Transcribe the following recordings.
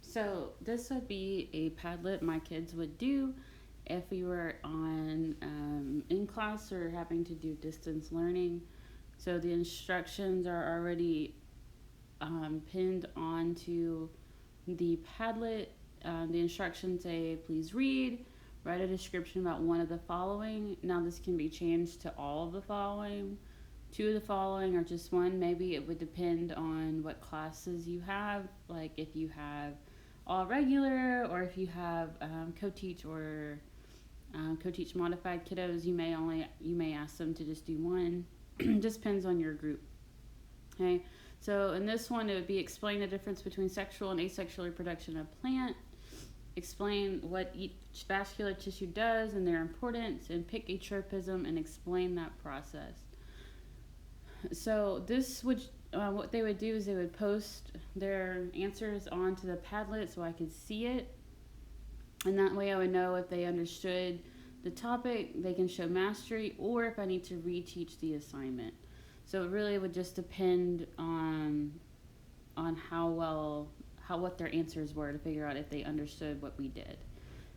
So this would be a Padlet my kids would do if we were on in class or having to do distance learning. So the instructions are already pinned onto the Padlet. The instructions say, please read, write a description about one of the following. Now this can be changed to all of the following, two of the following, or just one. Maybe it would depend on what classes you have. Like if you have all regular, or if you have co-teach or co-teach modified kiddos, you may ask them to just do one. Just depends on your group. Okay, so in this one, it would be explain the difference between sexual and asexual reproduction of plant. Explain what each vascular tissue does and their importance, and pick a tropism and explain that process. So this would, what they would do is they would post their answers onto the Padlet so I could see it, and that way I would know if they understood the topic, they can show mastery, or if I need to reteach the assignment. So it really would just depend on what their answers were to figure out if they understood what we did.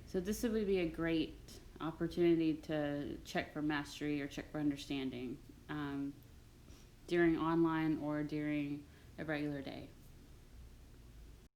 So this would be a great opportunity to check for mastery or check for understanding during online or during a regular day.